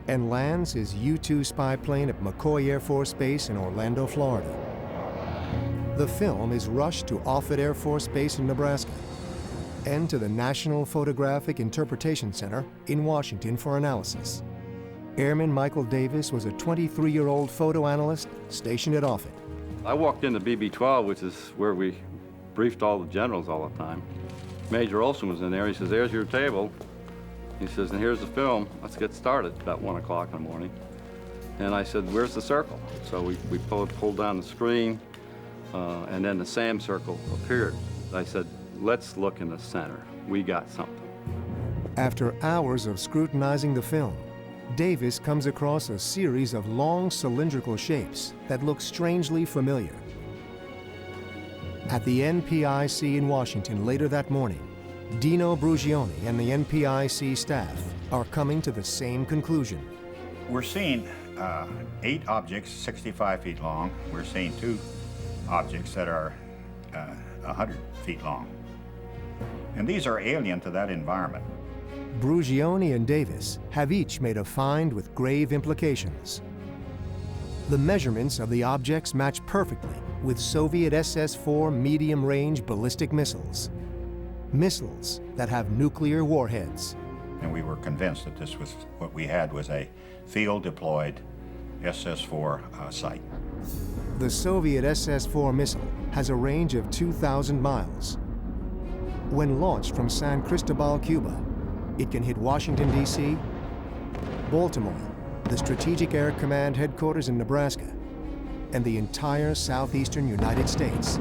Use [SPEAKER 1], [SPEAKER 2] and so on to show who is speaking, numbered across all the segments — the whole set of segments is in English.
[SPEAKER 1] and lands his U-2 spy plane at McCoy Air Force Base in Orlando, Florida. The film is rushed to Offutt Air Force Base in Nebraska and to the National Photographic Interpretation Center in Washington for analysis. Airman Michael Davis was a 23-year-old photo analyst stationed at Offutt.
[SPEAKER 2] I walked into BB-12, which is where we briefed all the generals all the time. Major Olson was in there. He says, "There's your table." He says, "And here's the film. Let's get started," about 1 o'clock in the morning. And I said, "Where's the circle?" So we pulled down the screen, and then the SAM circle appeared. I said, "Let's look in the center. We got something."
[SPEAKER 1] After hours of scrutinizing the film, Davis comes across a series of long cylindrical shapes that look strangely familiar. At the NPIC in Washington later that morning, Dino Brugioni and the NPIC staff are coming to the same conclusion.
[SPEAKER 3] We're seeing 8 objects 65 feet long. We're seeing 2 objects that are 100 feet long. And these are alien to that environment.
[SPEAKER 1] Brugioni and Davis have each made a find with grave implications. The measurements of the objects match perfectly with Soviet SS-4 medium-range ballistic missiles. Missiles that have nuclear warheads.
[SPEAKER 3] And we were convinced that this was what we had was a field-deployed SS-4 site.
[SPEAKER 1] The Soviet SS-4 missile has a range of 2,000 miles. When launched from San Cristobal, Cuba, it can hit Washington, D.C., Baltimore, the Strategic Air Command headquarters in Nebraska, and the entire southeastern United States.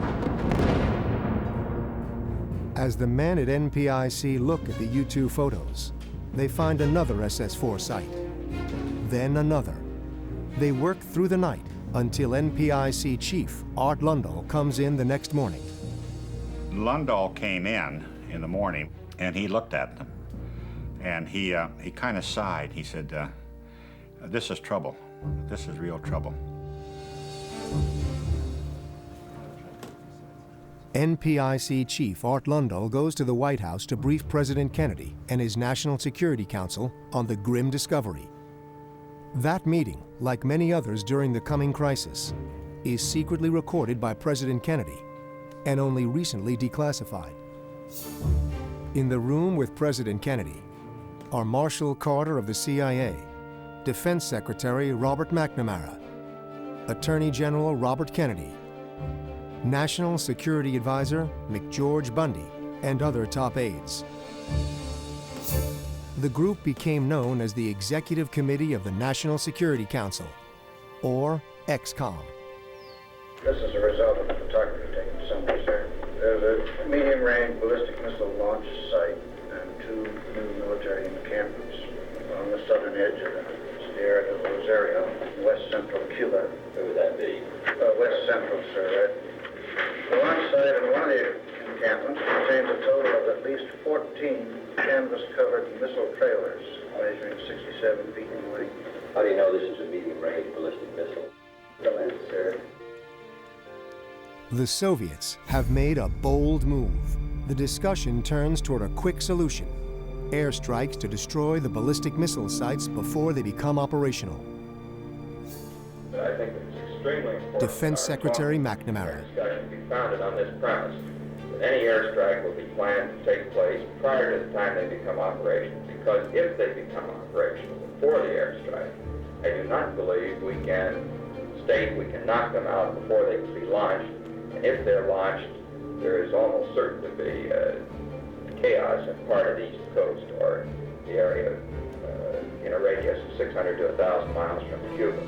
[SPEAKER 1] As the men at NPIC look at the U-2 photos, they find another SS-4 site, then another. They work through the night until NPIC Chief Art Lundahl comes in the next morning.
[SPEAKER 3] Lundahl came in the morning, and he looked at them. And he kind of sighed. He said, "This is trouble. This is real trouble."
[SPEAKER 1] NPIC Chief Art Lundahl goes to the White House to brief President Kennedy and his National Security Council on the grim discovery. That meeting, like many others during the coming crisis, is secretly recorded by President Kennedy and only recently declassified. In the room with President Kennedy are Marshall Carter of the CIA, Defense Secretary Robert McNamara, Attorney General Robert Kennedy, National Security Advisor McGeorge Bundy, and other top aides. The group became known as the Executive Committee of the National Security Council, or EXCOM.
[SPEAKER 4] This is a result of the photography taken somewhere, sir. There's a medium-range ballistic missile launch site and 2 new military encampments on the southern edge of the Sierra de Rosario, west central Cuba. Where would that be? West central, sir. Right? The launch site in one of the encampments contains a total of at least 14 canvas-covered missile trailers measuring 67 feet in length.
[SPEAKER 5] How do you know this is a medium-range ballistic missile?
[SPEAKER 4] The lens, sir.
[SPEAKER 1] The Soviets have made a bold move. The discussion turns toward a quick solution: airstrikes to destroy the ballistic missile sites before they become operational.
[SPEAKER 5] I think it's extremely important.
[SPEAKER 1] Defense Secretary McNamara.
[SPEAKER 5] Discussion be founded on this premise that any airstrike will be planned to take place prior to the time they become operational. Because if they become operational before the airstrike, I do not believe we can state we can knock them out before they can be launched. And if they're launched, there is almost certain to be chaos in part of the East Coast or the area in a radius of 600 to 1,000 miles from Cuba.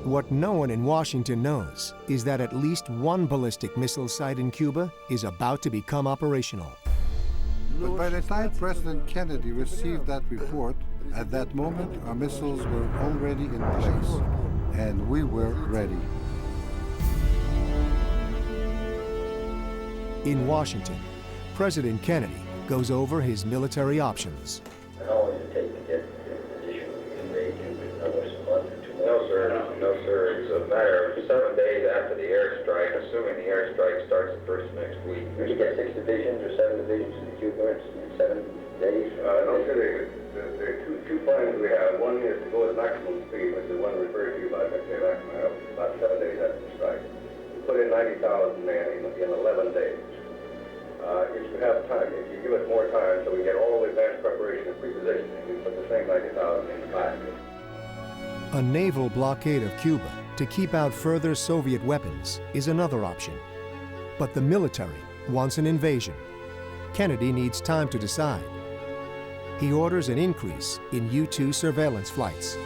[SPEAKER 1] What no one in Washington knows is that at least one ballistic missile site in Cuba is about to become operational.
[SPEAKER 6] But by the time President Kennedy received that report, at that moment our missiles were already in place, and we were ready.
[SPEAKER 1] In Washington, President Kennedy goes over his military options.
[SPEAKER 5] How long does it take to get additional invade Cuba? Almost a month or 2 months? No, sir. It's a matter of 7 days after the airstrike, assuming the airstrike starts the first next week. You get 6 divisions or 7 divisions in Cuba in 7 days?
[SPEAKER 4] No, sir. There are two
[SPEAKER 5] plans we have. One is to go at maximum speed, which is one referred to by Mr. Lackmeyer, about 7 days after the strike. We put in 90,000 men in 11 days. If you have time, if you give us more time so we get all the advanced preparation and pre-positioning, we put the same 90,000 in 5 days.
[SPEAKER 1] A naval blockade of Cuba to keep out further Soviet weapons is another option. But the military wants an invasion. Kennedy needs time to decide. He orders an increase in U-2 surveillance flights.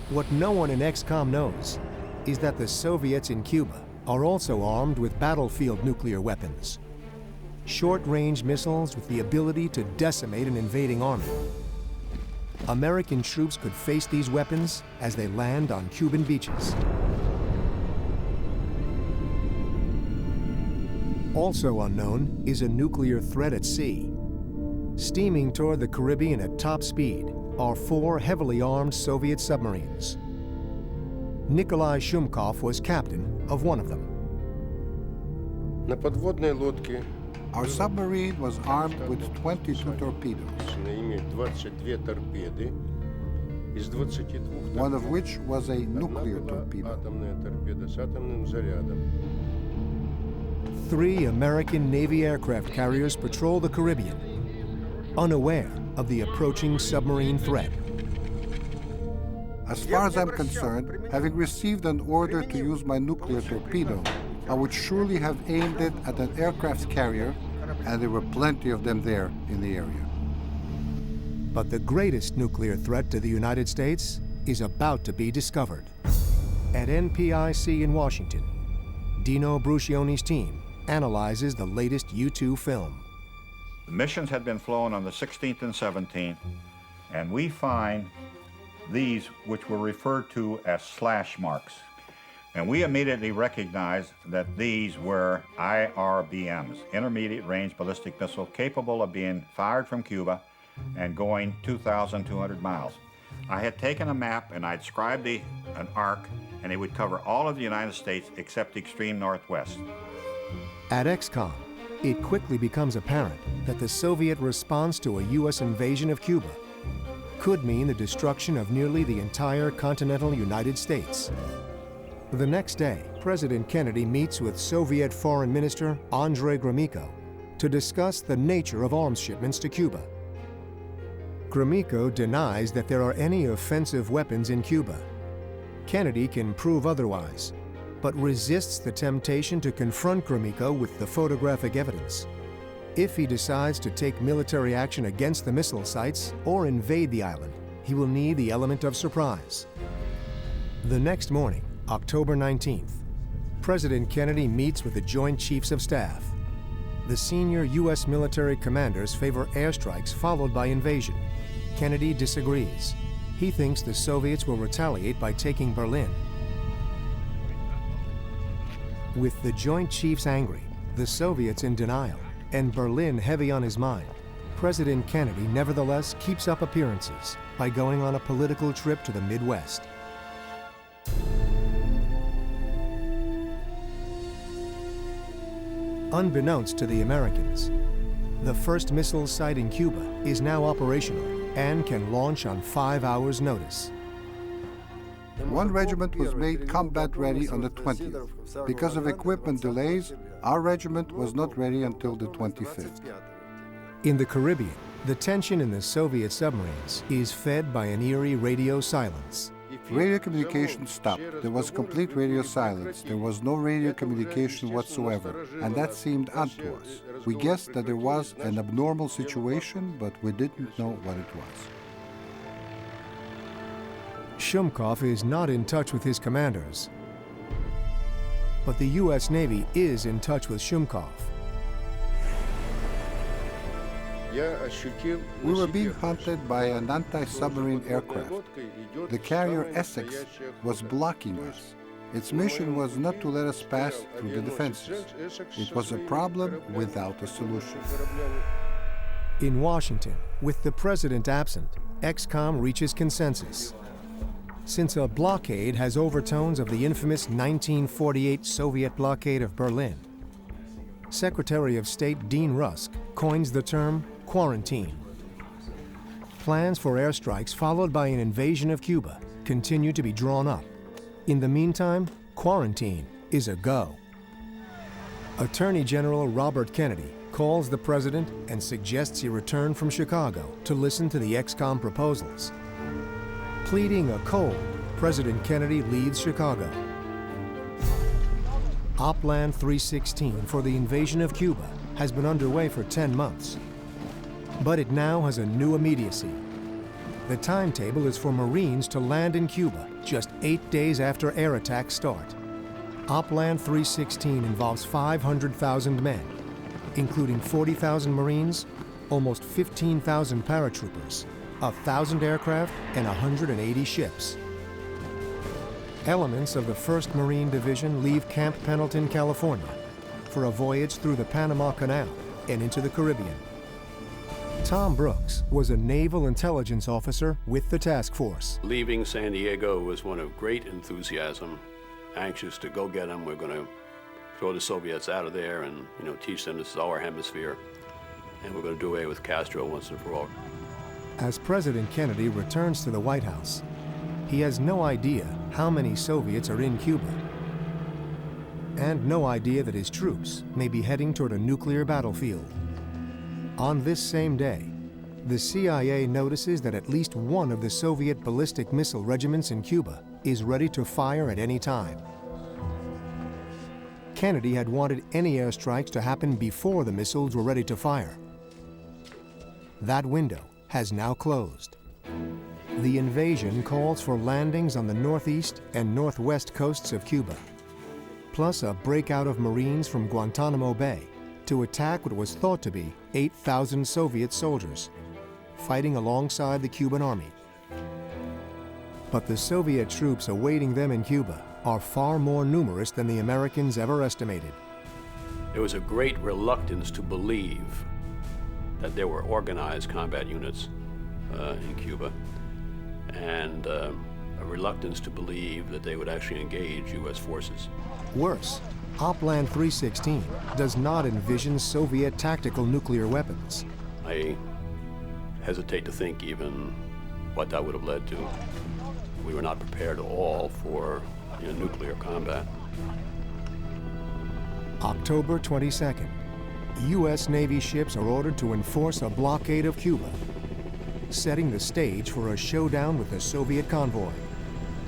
[SPEAKER 1] What no one in XCOM knows is that the Soviets in Cuba are also armed with battlefield nuclear weapons. Short-range missiles with the ability to decimate an invading army. American troops could face these weapons as they land on Cuban beaches. Also unknown is a nuclear threat at sea. Steaming toward the Caribbean at top speed are 4 heavily armed Soviet submarines. Nikolai Shumkov was captain of one of them.
[SPEAKER 7] На подводной лодке
[SPEAKER 6] Our submarine was armed with 22 torpedoes,
[SPEAKER 7] имеет 22 торпеды. Из 22
[SPEAKER 6] one of which was a nuclear torpedo.
[SPEAKER 7] атомная торпеда с атомным зарядом.
[SPEAKER 1] 3 American Navy aircraft carriers patrol the Caribbean, unaware of the approaching submarine threat.
[SPEAKER 6] As far as I'm concerned, having received an order to use my nuclear torpedo, I would surely have aimed it at an aircraft carrier, and there were plenty of them there in the area.
[SPEAKER 1] But the greatest nuclear threat to the United States is about to be discovered. At NPIC in Washington, Dino Bruscioni's team analyzes the latest U-2 film.
[SPEAKER 3] The missions had been flown on the 16th and 17th, and we find these which were referred to as slash marks. And we immediately recognized that these were IRBMs, intermediate range ballistic missile, capable of being fired from Cuba and going 2,200 miles. I had taken a map and I'd scribed an arc, and it would cover all of the United States except the extreme northwest.
[SPEAKER 1] At XCOM, it quickly becomes apparent that the Soviet response to a U.S. invasion of Cuba could mean the destruction of nearly the entire continental United States. The next day, President Kennedy meets with Soviet Foreign Minister Andrei Gromyko to discuss the nature of arms shipments to Cuba. Gromyko denies that there are any offensive weapons in Cuba. Kennedy can prove otherwise, but resists the temptation to confront Gromyko with the photographic evidence. If he decides to take military action against the missile sites or invade the island, he will need the element of surprise. The next morning, October 19th, President Kennedy meets with the Joint Chiefs of Staff. The senior U.S. military commanders favor airstrikes followed by invasion. Kennedy disagrees. He thinks the Soviets will retaliate by taking Berlin. With the Joint Chiefs angry, the Soviets in denial, and Berlin heavy on his mind, President Kennedy nevertheless keeps up appearances by going on a political trip to the Midwest. Unbeknownst to the Americans, the first missile site in Cuba is now operational and can launch on 5 hours' notice.
[SPEAKER 6] One regiment was made combat ready on the 20th. Because of equipment delays, our regiment was not ready until the 25th.
[SPEAKER 1] In the Caribbean, the tension in the Soviet submarines is fed by an eerie radio silence.
[SPEAKER 6] Radio communication stopped. There was complete radio silence. There was no radio communication whatsoever, and that seemed odd to us. We guessed that there was an abnormal situation, but we didn't know what it was.
[SPEAKER 1] Shumkov is not in touch with his commanders, but the U.S. Navy is in touch with Shumkov.
[SPEAKER 6] We were being hunted by an anti-submarine aircraft. The carrier Essex was blocking us. Its mission was not to let us pass through the defenses. It was a problem without a solution.
[SPEAKER 1] In Washington, with the president absent, XCOM reaches consensus. Since a blockade has overtones of the infamous 1948 Soviet blockade of Berlin, Secretary of State Dean Rusk coins the term quarantine. plans for airstrikes followed by an invasion of Cuba continue to be drawn up. In the meantime, quarantine is a go. Attorney General Robert Kennedy calls the president and suggests he return from Chicago to listen to the ex-com proposals. Pleading a cold, President Kennedy leaves Chicago. Oplan 316 for the invasion of Cuba has been underway for 10 months. But it now has a new immediacy. The timetable is for Marines to land in Cuba just 8 days after air attacks start. Oplan 316 involves 500,000 men, including 40,000 Marines, almost 15,000 paratroopers, 1,000 aircraft, and 180 ships. Elements of the 1st Marine Division leave Camp Pendleton, California, for a voyage through the Panama Canal and into the Caribbean. Tom Brooks was a naval intelligence officer with the task force.
[SPEAKER 8] Leaving San Diego was one of great enthusiasm, anxious to go get them. We're going to throw the Soviets out of there and, teach them this is our hemisphere, and we're going to do away with Castro once and for all.
[SPEAKER 1] As President Kennedy returns to the White House, he has no idea how many Soviets are in Cuba, and no idea that his troops may be heading toward a nuclear battlefield. On this same day, the CIA notices that at least one of the Soviet ballistic missile regiments in Cuba is ready to fire at any time. Kennedy had wanted any airstrikes to happen before the missiles were ready to fire. That window has now closed. The invasion calls for landings on the northeast and northwest coasts of Cuba, plus a breakout of Marines from Guantanamo Bay to attack what was thought to be 8,000 Soviet soldiers, fighting alongside the Cuban army. But the Soviet troops awaiting them in Cuba are far more numerous than the Americans ever estimated.
[SPEAKER 8] There was a great reluctance to believe that there were organized combat units in Cuba, and a reluctance to believe that they would actually engage U.S. forces.
[SPEAKER 1] Worse, Oplan 316 does not envision Soviet tactical nuclear weapons.
[SPEAKER 8] I hesitate to think even what that would have led to. We were not prepared at all for nuclear combat.
[SPEAKER 1] October 22nd, U.S. Navy ships are ordered to enforce a blockade of Cuba, setting the stage for a showdown with the Soviet convoy.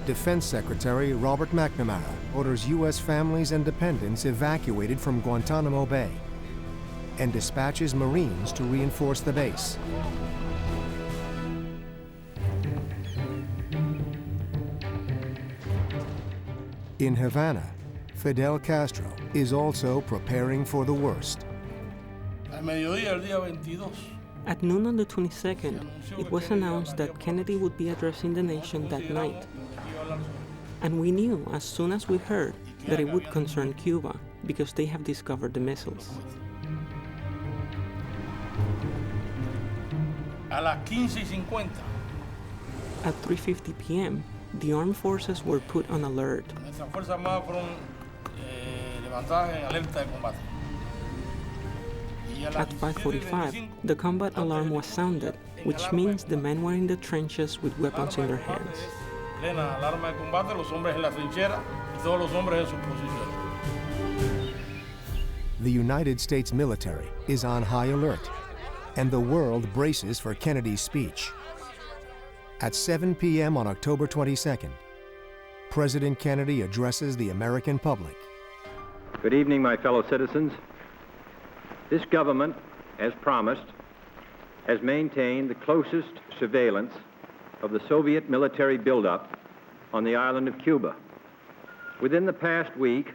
[SPEAKER 1] Defense Secretary Robert McNamara orders U.S. families and dependents evacuated from Guantanamo Bay and dispatches Marines to reinforce the base. In Havana, Fidel Castro is also preparing for the worst.
[SPEAKER 9] Al mediodía del día 22.
[SPEAKER 10] At noon on the 22nd, it was announced that Kennedy would be addressing the nation that night. And we knew as soon as we heard that it would concern Cuba because they have discovered the missiles.
[SPEAKER 9] A las 15:50.
[SPEAKER 10] At 3:50 p.m., the armed forces were put on alert.
[SPEAKER 9] Nuestras fuerzas armadas fueron levantadas en alerta de combate.
[SPEAKER 10] At 5:45, the combat alarm was sounded, which means the men were in the trenches with weapons in their hands.
[SPEAKER 9] Plena alarma de combate, los hombres en la trinchera y todos los hombres en sus posiciones.
[SPEAKER 1] The United States military is on high alert, and the world braces for Kennedy's speech. At 7 p.m. on October 22nd, President Kennedy addresses the American public.
[SPEAKER 11] Good evening, my fellow citizens. This government, as promised, has maintained the closest surveillance of the Soviet military buildup on the island of Cuba. Within the past week,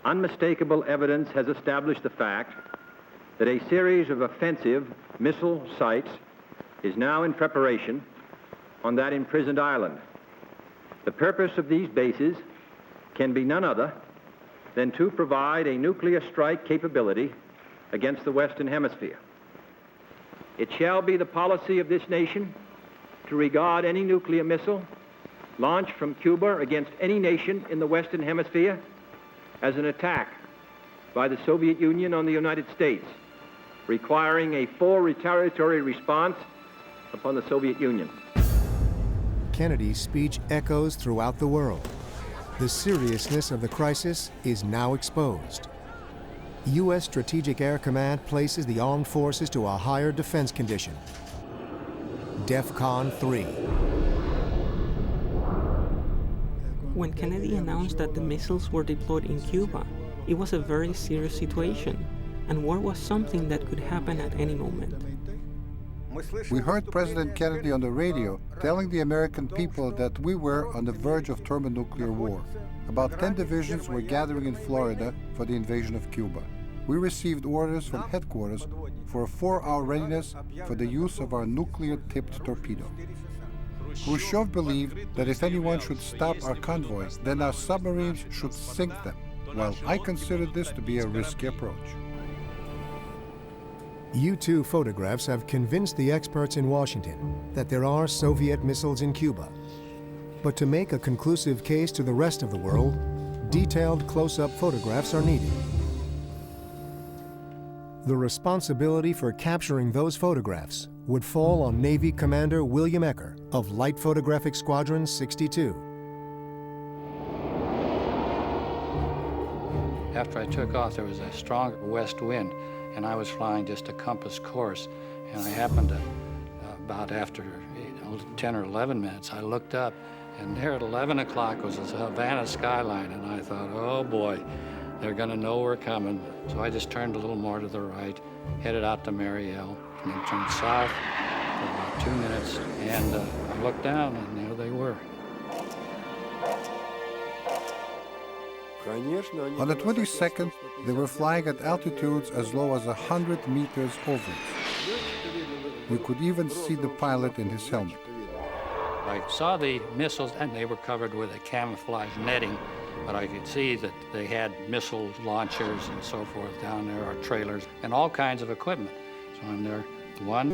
[SPEAKER 11] unmistakable evidence has established the fact that a series of offensive missile sites is now in preparation on that imprisoned island. The purpose of these bases can be none other than to provide a nuclear strike capability against the Western Hemisphere. It shall be the policy of this nation to regard any nuclear missile launched from Cuba against any nation in the Western Hemisphere as an attack by the Soviet Union on the United States, requiring a full retaliatory response upon the Soviet Union.
[SPEAKER 1] Kennedy's speech echoes throughout the world. The seriousness of the crisis is now exposed. U.S. Strategic Air Command places the armed forces to a higher defense condition. DEFCON 3.
[SPEAKER 10] When Kennedy announced that the missiles were deployed in Cuba, it was a very serious situation, and war was something that could happen at any moment.
[SPEAKER 6] We heard President Kennedy on the radio telling the American people that we were on the verge of thermonuclear war. About 10 divisions were gathering in Florida for the invasion of Cuba. We received orders from headquarters for a 4-hour readiness for the use of our nuclear-tipped torpedo. Khrushchev believed that if anyone should stop our convoys, then our submarines should sink them, while I considered this to be a risky approach.
[SPEAKER 1] U-2 photographs have convinced the experts in Washington that there are Soviet missiles in Cuba. But to make a conclusive case to the rest of the world, detailed close-up photographs are needed. The responsibility for capturing those photographs would fall on Navy Commander William Ecker of Light Photographic Squadron 62.
[SPEAKER 12] After I took off, there was a strong west wind, and I was flying just a compass course. And I happened to, about after 10 or 11 minutes, I looked up, and there at 11 o'clock was the Havana skyline, and I thought, oh boy, they're gonna know we're coming. So I just turned a little more to the right, headed out to Mariel, and then turned south for about 2 minutes, and I looked down, and there they were.
[SPEAKER 6] On the 22nd, they were flying at altitudes as low as 100 meters over us. We could even see the pilot in his helmet.
[SPEAKER 12] I saw the missiles, and they were covered with a camouflage netting, but I could see that they had missile launchers and so forth down there, or trailers, and all kinds of equipment. So I'm there, 1,